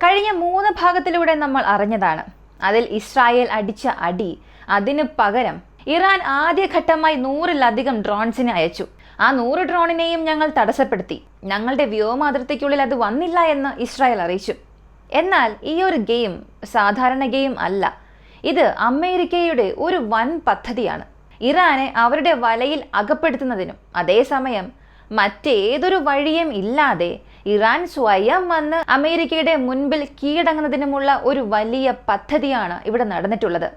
കഴിഞ്ഞ 3 ഭാഗത്തിലൂടെ നമ്മൾ അറിഞ്ഞതാണ്. അതിൽ ഇസ്രായേൽ അടിച്ച അടി, അതിന് പകരം ഇറാൻ ആദ്യഘട്ടമായി 100-ലധികം ഡ്രോൺസിനെ അയച്ചു. ആ 100 ഡ്രോണിനെയും ഞങ്ങൾ തടസ്സപ്പെടുത്തി. ഞങ്ങളുടെ വ്യോമാതിർത്തിക്കുള്ളിൽ അത് വന്നില്ല എന്ന് ഇസ്രായേൽ അറിയിച്ചു. എന്നാൽ ഈ ഒരു ഗെയിം സാധാരണ ഗെയിം അല്ല. ഇത് അമേരിക്കയുടെ ഒരു വൻ പദ്ധതിയാണ്. ഇറാനെ അവരുടെ വലയിൽ അകപ്പെടുത്തുന്നതിനും അതേസമയം മറ്റേതൊരു വഴിയും ഇല്ലാതെ ഇറാൻ സ്വയം വന്ന് അമേരിക്കയുടെ മുൻപിൽ കീഴടങ്ങുന്നതിനുമുള്ള ഒരു വലിയ പദ്ധതിയാണ് ഇവിടെ നടന്നിട്ടുള്ളത്.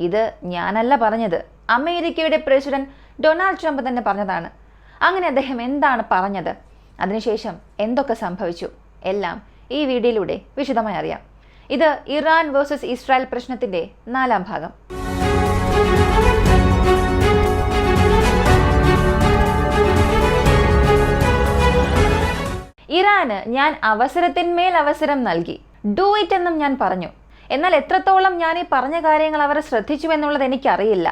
ഇത് ഞാനല്ല പറഞ്ഞത്, അമേരിക്കയുടെ പ്രസിഡന്റ് ഡൊണാൾഡ് ട്രംപ് തന്നെ പറഞ്ഞതാണ്. അങ്ങനെ അദ്ദേഹം എന്താണ് പറഞ്ഞത്, അതിനുശേഷം എന്തൊക്കെ സംഭവിച്ചു, എല്ലാം ഈ വീഡിയോയിലൂടെ വിശദമായി അറിയാം. ഇത് ഇറാൻ വേഴ്സസ് ഇസ്രായേൽ പ്രശ്നത്തിന്റെ 4ാം ഭാഗം. ഇറാന് ഞാൻ അവസരത്തിന്മേൽ അവസരം നൽകി, ഡു ഇറ്റ് എന്നും ഞാൻ പറഞ്ഞു. എന്നാൽ എത്രത്തോളം ഞാൻ ഈ പറഞ്ഞ കാര്യങ്ങൾ അവർ ശ്രദ്ധിച്ചു എന്നുള്ളത് എനിക്കറിയില്ല.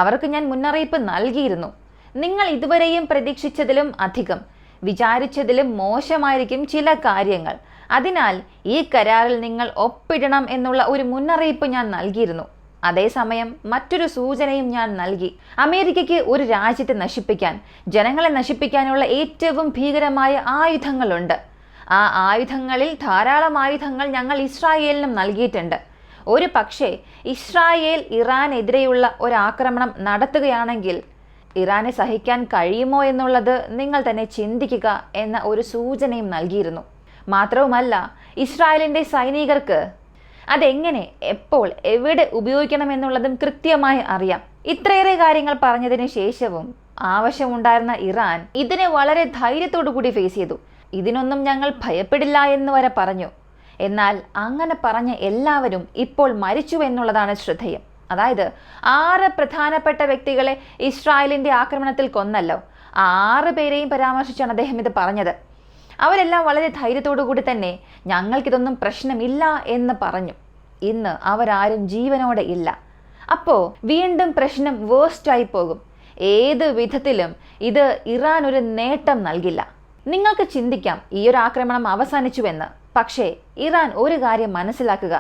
അവർക്ക് ഞാൻ മുന്നറിയിപ്പ് നൽകിയിരുന്നു. നിങ്ങൾ ഇതുവരെയും പ്രതീക്ഷിച്ചതിലും അധികം, വിചാരിച്ചതിലും മോശമായിരിക്കും ചില കാര്യങ്ങൾ. അതിനാൽ ഈ കരാറിൽ നിങ്ങൾ ഒപ്പിടണം എന്നുള്ള ഒരു മുന്നറിയിപ്പ് ഞാൻ നൽകിയിരുന്നു. അതേസമയം മറ്റൊരു സൂചനയും ഞാൻ നൽകി. അമേരിക്കയ്ക്ക് ഒരു രാജ്യത്തെ നശിപ്പിക്കാൻ, ജനങ്ങളെ നശിപ്പിക്കാനുള്ള ഏറ്റവും ഭീകരമായ ആയുധങ്ങളുണ്ട്. ആ ആയുധങ്ങളിൽ ധാരാളം ആയുധങ്ങൾ ഞങ്ങൾ ഇസ്രായേലിനും നൽകിയിട്ടുണ്ട്. ഒരു പക്ഷേ ഇസ്രായേൽ ഇറാനെതിരെയുള്ള ഒരാക്രമണം നടത്തുകയാണെങ്കിൽ ഇറാനെ സഹിക്കാൻ കഴിയുമോ എന്നുള്ളത് നിങ്ങൾ തന്നെ ചിന്തിക്കുക എന്ന ഒരു സൂചനയും നൽകിയിരുന്നു. മാത്രവുമല്ല, ഇസ്രായേലിൻ്റെ സൈനികർക്ക് അതെങ്ങനെ, എപ്പോൾ, എവിടെ ഉപയോഗിക്കണമെന്നുള്ളതും കൃത്യമായി അറിയാം. ഇത്രയേറെ കാര്യങ്ങൾ പറഞ്ഞതിന് ശേഷവും ആവശ്യമുണ്ടായിരുന്ന ഇറാൻ ഇതിനെ വളരെ ധൈര്യത്തോടു കൂടി ഫേസ് ചെയ്തു. ഇതിനൊന്നും ഞങ്ങൾ ഭയപ്പെടില്ല എന്ന് വരെ പറഞ്ഞു. എന്നാൽ അങ്ങനെ പറഞ്ഞ എല്ലാവരും ഇപ്പോൾ മരിച്ചു എന്നുള്ളതാണ് ശ്രദ്ധേയം. അതായത് 6 പ്രധാനപ്പെട്ട വ്യക്തികളെ ഇസ്രായേലിൻ്റെ ആക്രമണത്തിൽ കൊന്നല്ലോ. 6 പേരെയും പരാമർശിച്ചാണ് അദ്ദേഹം ഇത് പറഞ്ഞത്. അവരെല്ലാം വളരെ ധൈര്യത്തോടു കൂടി തന്നെ ഞങ്ങൾക്കിതൊന്നും പ്രശ്നമില്ല എന്ന് പറഞ്ഞു. ഇന്ന് അവരാരും ജീവനോടെ ഇല്ല. അപ്പോൾ വീണ്ടും പ്രശ്നം വേഴ്സ്റ്റായി പോകും. ഏത് വിധത്തിലും ഇത് ഇറാൻ ഒരു നേട്ടം നൽകില്ല. നിങ്ങൾക്ക് ചിന്തിക്കാം ഈ ഒരു ആക്രമണം അവസാനിച്ചുവെന്ന്. പക്ഷേ ഇറാൻ ഒരു കാര്യം മനസ്സിലാക്കുക,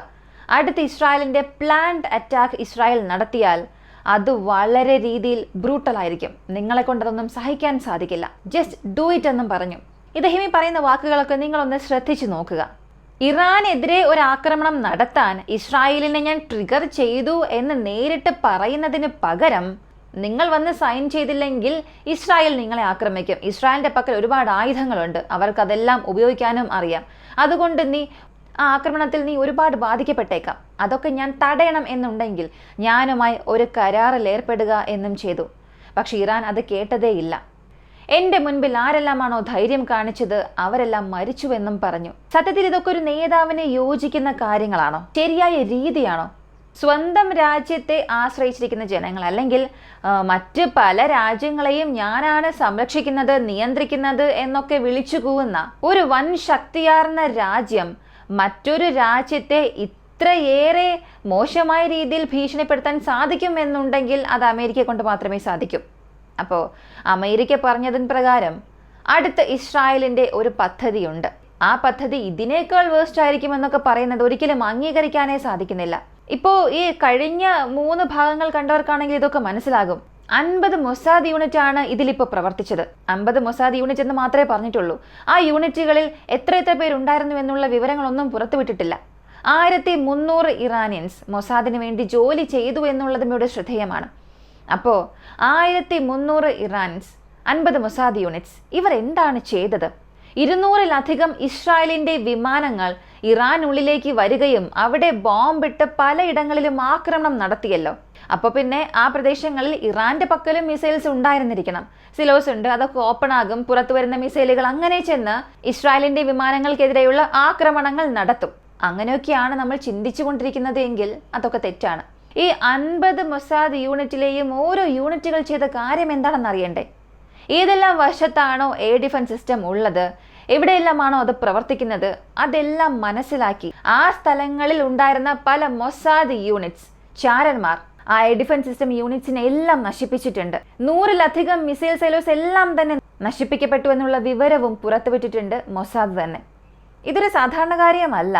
അടുത്ത ഇസ്രായേലിൻ്റെ പ്ലാൻഡ് അറ്റാക്ക് ഇസ്രായേൽ നടത്തിയാൽ അത് വളരെ രീതിയിൽ ബ്രൂട്ടലായിരിക്കും. നിങ്ങളെ കൊണ്ടതൊന്നും സഹിക്കാൻ സാധിക്കില്ല. ജസ്റ്റ് ഡു ഇറ്റ് എന്നും പറഞ്ഞു. ഇദ്ദേഹം ഈ പറയുന്ന വാക്കുകളൊക്കെ നിങ്ങളൊന്ന് ശ്രദ്ധിച്ചു നോക്കുക. ഇറാനെതിരെ ഒരു ആക്രമണം നടത്താൻ ഇസ്രായേലിനെ ഞാൻ ട്രിഗർ ചെയ്തു എന്ന് നേരിട്ട് പറയുന്നതിന് പകരം നിങ്ങൾ വന്ന് സൈൻ ചെയ്തില്ലെങ്കിൽ ഇസ്രായേൽ നിങ്ങളെ ആക്രമിക്കും. ഇസ്രായേലിൻ്റെ പക്കൽ ഒരുപാട് ആയുധങ്ങളുണ്ട്, അവർക്കതെല്ലാം ഉപയോഗിക്കാനും അറിയാം. അതുകൊണ്ട് ആ ആക്രമണത്തിൽ നീ ഒരുപാട് ബാധിക്കപ്പെട്ടേക്കാം. അതൊക്കെ ഞാൻ തടയണം എന്നുണ്ടെങ്കിൽ ഞാനുമായി ഒരു കരാറിൽ ഏർപ്പെടുക എന്നും ചെയ്തു. പക്ഷെ ഇറാൻ അത് കേട്ടതേയില്ല. എൻ്റെ മുൻപിൽ ആരെല്ലാമാണോ ധൈര്യം കാണിച്ചത് അവരെല്ലാം മരിച്ചുവെന്നും പറഞ്ഞു. സത്യത്തിൽ ഇതൊക്കെ ഒരു നേതാവിനെ യോജിക്കുന്ന കാര്യങ്ങളാണോ? ശരിയായ രീതിയാണോ? സ്വന്തം രാജ്യത്തെ ആശ്രയിച്ചിരിക്കുന്ന ജനങ്ങൾ, അല്ലെങ്കിൽ മറ്റ് പല രാജ്യങ്ങളെയും ഞാനാണ് സംരക്ഷിക്കുന്നത്, നിയന്ത്രിക്കുന്നത് എന്നൊക്കെ വിളിച്ചു കൂവുന്ന ഒരു വൻ ശക്തിയാർന്ന രാജ്യം മറ്റൊരു രാജ്യത്തെ ഇത്രയേറെ മോശമായ രീതിയിൽ ഭീഷണിപ്പെടുത്താൻ സാധിക്കുമെന്നുണ്ടെങ്കിൽ അത് അമേരിക്കയെ കൊണ്ട് മാത്രമേ സാധിക്കൂ. അപ്പോൾ അമേരിക്ക പറഞ്ഞതിന് പ്രകാരം അടുത്ത ഇസ്രായേലിൻ്റെ ഒരു പദ്ധതിയുണ്ട്. ആ പദ്ധതി ഇതിനേക്കാൾ വേഴ്സ്റ്റ് ആയിരിക്കുമെന്നൊക്കെ പറയുന്നത് ഒരിക്കലും അംഗീകരിക്കാനേ സാധിക്കുന്നില്ല. ഇപ്പോൾ ഈ കഴിഞ്ഞ 3 ഭാഗങ്ങൾ കണ്ടവർക്കാണെങ്കിൽ ഇതൊക്കെ മനസ്സിലാകും. 50 മൊസാദ് യൂണിറ്റ് ആണ് ഇതിലിപ്പോൾ പ്രവർത്തിച്ചത്. 50 മൊസാദ് യൂണിറ്റ് എന്ന് മാത്രമേ പറഞ്ഞിട്ടുള്ളൂ. ആ യൂണിറ്റുകളിൽ എത്ര പേരുണ്ടായിരുന്നു എന്നുള്ള വിവരങ്ങളൊന്നും പുറത്തുവിട്ടിട്ടില്ല. 1300 ഇറാനിയൻസ് മൊസാദിന് വേണ്ടി ജോലി ചെയ്തു എന്നുള്ളതും ഇവിടെ ശ്രദ്ധേയമാണ്. അപ്പോൾ 1300 ഇറാനിയൻസ്, 50 മൊസാദ് യൂണിറ്റ്സ്, ഇവർ എന്താണ് ചെയ്തത്? 200-ലധികം ഇസ്രായേലിൻ്റെ വിമാനങ്ങൾ ഇറാനുള്ളിലേക്ക് വരികയും അവിടെ ബോംബിട്ട് പലയിടങ്ങളിലും ആക്രമണം നടത്തിയല്ലോ. അപ്പോൾ പിന്നെ ആ പ്രദേശങ്ങളിൽ ഇറാന്റെ പക്കലും മിസൈൽസ് ഉണ്ടായിരുന്നിരിക്കണം. സിലോസ് ഉണ്ട്, അതൊക്കെ ഓപ്പൺ ആകും. പുറത്തു വരുന്ന മിസൈലുകൾ അങ്ങനെ ചെന്ന് ഇസ്രായേലിന്റെ വിമാനങ്ങൾക്കെതിരെയുള്ള ആക്രമണങ്ങൾ നടത്തും. അങ്ങനെയൊക്കെയാണ് നമ്മൾ ചിന്തിച്ചു കൊണ്ടിരിക്കുന്നത് എങ്കിൽ അതൊക്കെ തെറ്റാണ്. ഈ 50 മൊസാദ് യൂണിറ്റിലെയും ഓരോ യൂണിറ്റുകൾ ചെയ്ത കാര്യം എന്താണെന്ന് അറിയണ്ടേ? ഏതെല്ലാം വശത്താണോ എയർ ഡിഫൻസ് സിസ്റ്റം ഉള്ളത്, എവിടെയെല്ലാമാണോ അത് പ്രവർത്തിക്കുന്നത്, അതെല്ലാം മനസ്സിലാക്കി ആ സ്ഥലങ്ങളിൽ ഉണ്ടായിരുന്ന പല മൊസാദ് യൂണിറ്റ്സ്, ചാരന്മാർ ആ എയർ ഡിഫൻസ് സിസ്റ്റം യൂണിറ്റ്സിനെ എല്ലാം നശിപ്പിച്ചിട്ടുണ്ട്. 100-ലധികം മിസൈൽ സൈലോസ് എല്ലാം തന്നെ നശിപ്പിക്കപ്പെട്ടു എന്നുള്ള വിവരവും പുറത്തുവിട്ടിട്ടുണ്ട് മൊസാദ് തന്നെ. ഇതൊരു സാധാരണ കാര്യമല്ല.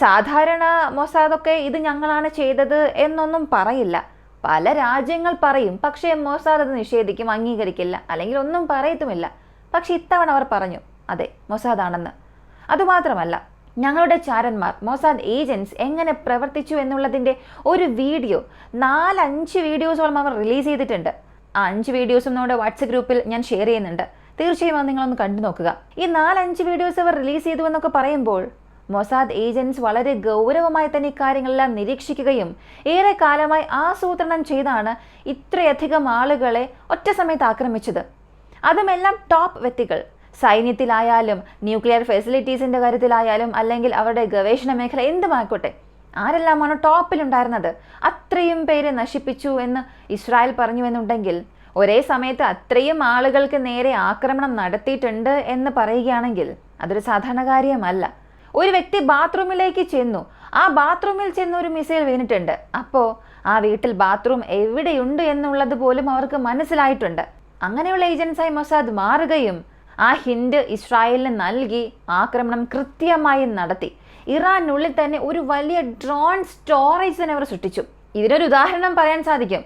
സാധാരണ മൊസാദൊക്കെ ഇത് ഞങ്ങളാണ് ചെയ്തത് എന്നൊന്നും പറയില്ല. പല രാജ്യങ്ങൾ പറയും, പക്ഷേ മൊസാദ് അത് നിഷേധിക്കും, അംഗീകരിക്കില്ല, അല്ലെങ്കിൽ ഒന്നും പറയത്തുമില്ല. പക്ഷെ ഇത്തവണ അവർ പറഞ്ഞു അതെ മൊസാദാണെന്ന്. അതുമാത്രമല്ല, ഞങ്ങളുടെ ചാരന്മാർ മൊസാദ് ഏജൻസ് എങ്ങനെ പ്രവർത്തിച്ചു എന്നുള്ളതിൻ്റെ ഒരു വീഡിയോ 4-5 വീഡിയോസോളം അവർ റിലീസ് ചെയ്തിട്ടുണ്ട്. ആ 5 വീഡിയോസും നമ്മുടെ വാട്സപ്പ് ഗ്രൂപ്പിൽ ഞാൻ ഷെയർ ചെയ്യുന്നുണ്ട്. തീർച്ചയായും അത് നിങ്ങളൊന്ന് കണ്ടു നോക്കുക. ഈ 4-5 വീഡിയോസ് അവർ റിലീസ് ചെയ്തു എന്നൊക്കെ പറയുമ്പോൾ മൊസാദ് ഏജൻസ് വളരെ ഗൗരവമായി തന്നെ ഇക്കാര്യങ്ങളെല്ലാം നിരീക്ഷിക്കുകയും ഏറെ കാലമായി ആസൂത്രണം ചെയ്താണ് ഇത്രയധികം ആളുകളെ ഒറ്റ സമയത്ത് ആക്രമിച്ചത്. അതുമെല്ലാം ടോപ്പ് വ്യക്തികൾ, സൈന്യത്തിലായാലും ന്യൂക്ലിയർ ഫെസിലിറ്റീസിൻ്റെ കാര്യത്തിലായാലും അല്ലെങ്കിൽ അവരുടെ ഗവേഷണ മേഖല എന്തുമായിക്കോട്ടെ, ആരെല്ലാമാണ് ടോപ്പിലുണ്ടായിരുന്നത്. അത്രയും പേരെ നശിപ്പിച്ചു എന്ന് ഇസ്രായേൽ പറഞ്ഞു എന്നുണ്ടെങ്കിൽ, ഒരേ സമയത്ത് അത്രയും ആളുകൾക്ക് നേരെ ആക്രമണം നടത്തിയിട്ടുണ്ട് എന്ന് പറയുകയാണെങ്കിൽ അതൊരു സാധാരണ കാര്യമല്ല. ഒരു വ്യക്തി ബാത്റൂമിലേക്ക് ചെന്നു, ആ ബാത്റൂമിൽ ചെന്ന് ഒരു മിസൈൽ വീണിട്ടുണ്ട്. അപ്പോൾ ആ വീട്ടിൽ ബാത്റൂം എവിടെയുണ്ട് എന്നുള്ളത് പോലും അവർക്ക് മനസ്സിലായിട്ടുണ്ട്. അങ്ങനെയുള്ള ഏജൻസായി മൊസാദ് മാറുകയും ആ ഹിന്റ് ഇസ്രായേലിന് നൽകി ആക്രമണം കൃത്യമായി നടത്തി. ഇറാനുള്ളിൽ തന്നെ ഒരു വലിയ ഡ്രോൺ സ്റ്റോറേജ് തന്നെ അവർ സൃഷ്ടിച്ചു. ഇതിനൊരു ഉദാഹരണം പറയാൻ സാധിക്കും.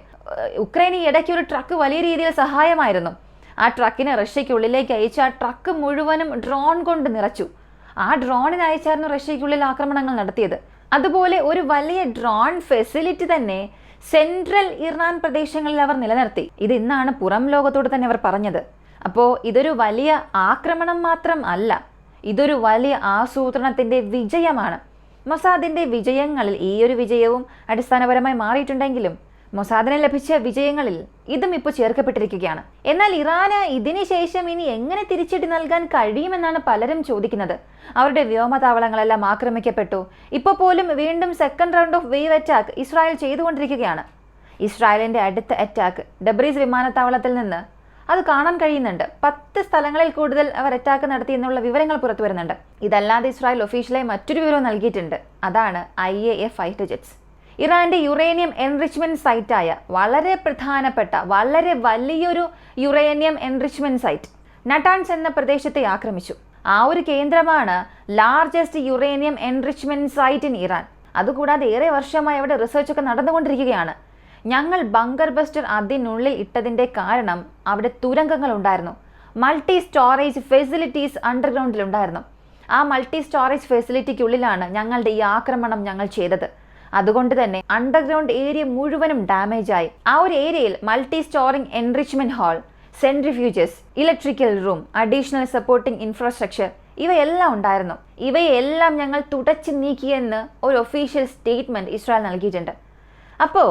ഉക്രൈന് ഇടയ്ക്ക് ഒരു ട്രക്ക് വലിയ രീതിയിൽ സഹായമായിരുന്നു. ആ ട്രക്കിനെ റഷ്യയ്ക്കുള്ളിലേക്ക് അയച്ച് ആ ട്രക്ക് മുഴുവനും ഡ്രോൺ കൊണ്ട് നിറച്ചു. ആ ഡ്രോണിന് അയച്ചായിരുന്നു റഷ്യയ്ക്കുള്ളിൽ ആക്രമണങ്ങൾ നടത്തിയത്. അതുപോലെ ഒരു വലിയ ഡ്രോൺ ഫെസിലിറ്റി തന്നെ സെൻട്രൽ ഇറാൻ പ്രദേശങ്ങളിൽ അവർ നിലനിർത്തി. ഇത് ഇന്നാണ് പുറം ലോകത്തോട് തന്നെ അവർ പറഞ്ഞത്. അപ്പോൾ ഇതൊരു വലിയ ആക്രമണം മാത്രം അല്ല, ഇതൊരു വലിയ ആസൂത്രണത്തിൻ്റെ വിജയമാണ്. മൊസാദിൻ്റെ വിജയങ്ങളിൽ ഈ ഒരു വിജയവും അടിസ്ഥാനപരമായി മാറിയിട്ടുണ്ടെങ്കിലും മൊസാദിന് ലഭിച്ച വിജയങ്ങളിൽ ഇതും ഇപ്പോൾ ചേർക്കപ്പെട്ടിരിക്കുകയാണ്. എന്നാൽ ഇറാന് ഇതിന് ശേഷം ഇനി എങ്ങനെ തിരിച്ചടി നൽകാൻ കഴിയുമെന്നാണ് പലരും ചോദിക്കുന്നത്. അവരുടെ വ്യോമതാവളങ്ങളെല്ലാം ആക്രമിക്കപ്പെട്ടു. ഇപ്പോൾ പോലും വീണ്ടും second round of wave attack Israel ചെയ്തുകൊണ്ടിരിക്കുകയാണ്. ഇസ്രായേലിൻ്റെ അടുത്ത അറ്റാക്ക് ഡബ്രീസ് വിമാനത്താവളത്തിൽ നിന്ന് അത് കാണാൻ കഴിയുന്നുണ്ട്. 10 സ്ഥലങ്ങളിൽ കൂടുതൽ അവർ അറ്റാക്ക് നടത്തി എന്നുള്ള വിവരങ്ങൾ പുറത്തു വരുന്നുണ്ട്. ഇതല്ലാതെ ഇസ്രായേൽ ഒഫീഷ്യലായി മറ്റൊരു വിവരം നൽകിയിട്ടുണ്ട്. അതാണ് IAF ഫൈറ്റർ ജെറ്റ്സ്. ഇറാന്റെ യുറേനിയം എൻറിച്ച്മെന്റ് സൈറ്റായ വളരെ പ്രധാനപ്പെട്ട വളരെ വലിയൊരു യുറേനിയം എൻറിച്ച്മെന്റ് സൈറ്റ് നട്ടാൻസ് എന്ന പ്രദേശത്തെ ആക്രമിച്ചു. ആ ഒരു കേന്ദ്രമാണ് largest uranium enrichment site in Iran. അതുകൂടാതെ ഏറെ വർഷമായി അവിടെ റിസർച്ചൊക്കെ നടന്നുകൊണ്ടിരിക്കുകയാണ്. ഞങ്ങൾ ബങ്കർ ബസ്റ്റർ അതിനുള്ളിൽ ഇട്ടതിൻ്റെ കാരണം അവിടെ തുരങ്കങ്ങൾ ഉണ്ടായിരുന്നു. മൾട്ടി സ്റ്റോറേജ് ഫെസിലിറ്റീസ് അണ്ടർഗ്രൗണ്ടിലുണ്ടായിരുന്നു. ആ മൾട്ടി സ്റ്റോറേജ് ഫെസിലിറ്റിക്കുള്ളിലാണ് ഞങ്ങളുടെ ഈ ആക്രമണം ഞങ്ങൾ ചെയ്തത്. അതുകൊണ്ട് തന്നെ അണ്ടർഗ്രൗണ്ട് ഏരിയ മുഴുവനും ഡാമേജ് ആയി. ആ ഒരു ഏരിയയിൽ multi storing enrichment hall, centrifuges, electrical room, additional supporting infrastructure ഇവയെല്ലാം ഉണ്ടായിരുന്നു. ഇവയെല്ലാം ഞങ്ങൾ തുടച്ചു നീക്കിയെന്ന് ഒരു ഒഫീഷ്യൽ സ്റ്റേറ്റ്മെന്റ് ഇസ്രായേൽ നൽകിയിട്ടുണ്ട്. അപ്പോൾ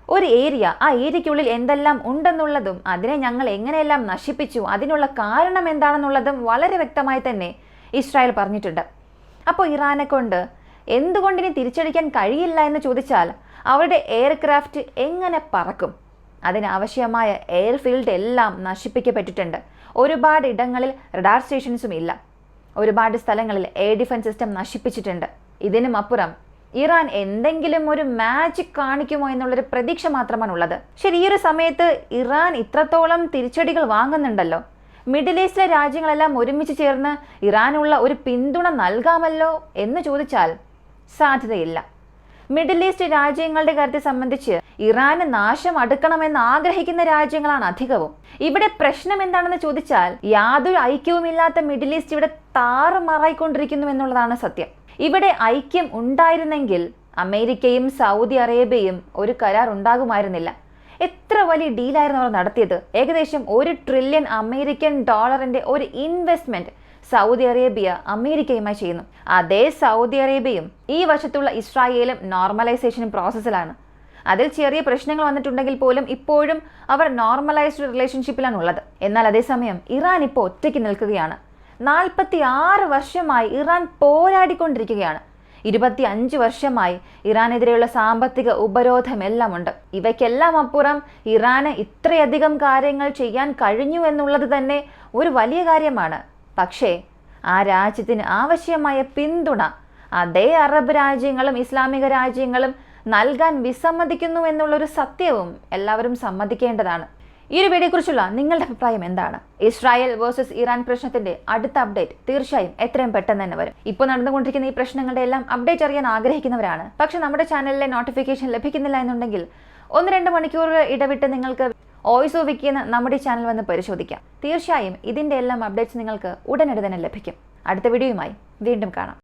ഒരു ഏരിയ, ആ ഏരിയയ്ക്കുള്ളിൽ എന്തെല്ലാം ഉണ്ടെന്നുള്ളതും അതിനെ ഞങ്ങൾ എങ്ങനെയെല്ലാം നശിപ്പിച്ചു, അതിനുള്ള കാരണം എന്താണെന്നുള്ളതും വളരെ വ്യക്തമായി തന്നെ ഇസ്രായേൽ പറഞ്ഞിട്ടുണ്ട്. അപ്പോൾ ഇറാനെ കൊണ്ട് എന്തുകൊണ്ടിനി തിരിച്ചടിക്കാൻ കഴിയില്ല എന്ന് ചോദിച്ചാൽ അവരുടെ എയർക്രാഫ്റ്റ് എങ്ങനെ പറക്കും? അതിനാവശ്യമായ എയർഫീൽഡ് എല്ലാം നശിപ്പിക്കപ്പെട്ടിട്ടുണ്ട്. ഒരുപാട് ഇടങ്ങളിൽ റഡാർ സ്റ്റേഷൻസും ഇല്ല. ഒരുപാട് സ്ഥലങ്ങളിൽ എയർ ഡിഫൻസ് സിസ്റ്റം നശിപ്പിച്ചിട്ടുണ്ട്. ഇതിനും അപ്പുറം ഇറാൻ എന്തെങ്കിലും ഒരു മാജിക് കാണിക്കുമോ എന്നുള്ളൊരു പ്രതീക്ഷ മാത്രമാണുള്ളത്. ശരി, ഈ ഒരു സമയത്ത് ഇറാൻ ഇത്രത്തോളം തിരിച്ചടികൾ വാങ്ങുന്നുണ്ടല്ലോ, മിഡിൽ ഈസ്റ്റിലെ രാജ്യങ്ങളെല്ലാം ഒരുമിച്ച് ചേർന്ന് ഇറാനുള്ള ഒരു പിന്തുണ നൽകാമല്ലോ എന്ന് ചോദിച്ചാൽ സാധ്യതയില്ല. മിഡിൽ ഈസ്റ്റ് രാജ്യങ്ങളുടെ കാര്യത്തെ സംബന്ധിച്ച് ഇറാന് നാശം അടുക്കണമെന്ന് ആഗ്രഹിക്കുന്ന രാജ്യങ്ങളാണ് അധികവും. ഇവിടെ പ്രശ്നം എന്താണെന്ന് ചോദിച്ചാൽ യാതൊരു ഐക്യവുമില്ലാത്ത മിഡിൽ ഈസ്റ്റ് ഇവിടെ താറുമാറായിക്കൊണ്ടിരിക്കുന്നു എന്നുള്ളതാണ് സത്യം. ഇവിടെ ഐക്യം ഉണ്ടായിരുന്നെങ്കിൽ അമേരിക്കയും സൗദി അറേബ്യയും ഒരു കരാർ ഉണ്ടാകുമായിരുന്നില്ല. എത്ര വലിയ ഡീലായിരുന്നു അവർ നടത്തിയത്. ഏകദേശം $1 ട്രില്യൺ അമേരിക്കൻ ഡോളറിന്റെ ഒരു ഇൻവെസ്റ്റ്മെന്റ് സൗദി അറേബ്യ അമേരിക്കയുമായി ചെയ്യുന്നു. അതേ സൗദി അറേബ്യയും ഈ വശത്തുള്ള ഇസ്രായേലും നോർമലൈസേഷൻ പ്രോസസ്സിലാണ്. അതിൽ ചെറിയ പ്രശ്നങ്ങൾ വന്നിട്ടുണ്ടെങ്കിൽ പോലും ഇപ്പോഴും അവർ നോർമലൈസ്ഡ് റിലേഷൻഷിപ്പിലാണ് ഉള്ളത്. എന്നാൽ അതേസമയം ഇറാൻ ഇപ്പോൾ ഒറ്റയ്ക്ക് നിൽക്കുകയാണ്. 46 വർഷമായി ഇറാൻ പോരാടിക്കൊണ്ടിരിക്കുകയാണ്. 25 വർഷമായി ഇറാനെതിരെയുള്ള സാമ്പത്തിക ഉപരോധമെല്ലാം ഉണ്ട്. ഇവയ്ക്കെല്ലാം അപ്പുറം ഇറാന് ഇത്രയധികം കാര്യങ്ങൾ ചെയ്യാൻ കഴിഞ്ഞു എന്നുള്ളത് തന്നെ ഒരു വലിയ കാര്യമാണ്. പക്ഷേ ആ രാജ്യത്തിന് ആവശ്യമായ പിന്തുണ അതേ അറബ് രാജ്യങ്ങളും ഇസ്ലാമിക രാജ്യങ്ങളും നൽകാൻ വിസമ്മതിക്കുന്നു എന്നുള്ളൊരു സത്യവും എല്ലാവരും സമ്മതിക്കേണ്ടതാണ്. ഈ ഒരു വീഡിയോയെക്കുറിച്ചുള്ള നിങ്ങളുടെ അഭിപ്രായം എന്താണ്? ഇസ്രായേൽ വേഴ്സസ് ഇറാൻ പ്രശ്നത്തിന്റെ അടുത്ത അപ്ഡേറ്റ് തീർച്ചയായും എത്രയും പെട്ടെന്ന് തന്നെ വരും. ഇപ്പോൾ നടന്നുകൊണ്ടിരിക്കുന്ന ഈ പ്രശ്നങ്ങളുടെ എല്ലാം അപ്ഡേറ്റ് അറിയാൻ ആഗ്രഹിക്കുന്നവരാണ്, പക്ഷെ നമ്മുടെ ചാനലിലെ നോട്ടിഫിക്കേഷൻ ലഭിക്കുന്നില്ല എന്നുണ്ടെങ്കിൽ 1-2 മണിക്കൂർ ഇടവിട്ട് നിങ്ങൾക്ക് വോയിസ് ഓഫ് വിക്കി എന്ന നമ്മുടെ ചാനൽ വന്ന് പരിശോധിക്കാം. തീർച്ചയായും ഇതിന്റെ എല്ലാം അപ്ഡേറ്റ്സ് നിങ്ങൾക്ക് ഉടനടി തന്നെ ലഭിക്കും. അടുത്ത വീഡിയോയുമായി വീണ്ടും കാണാം.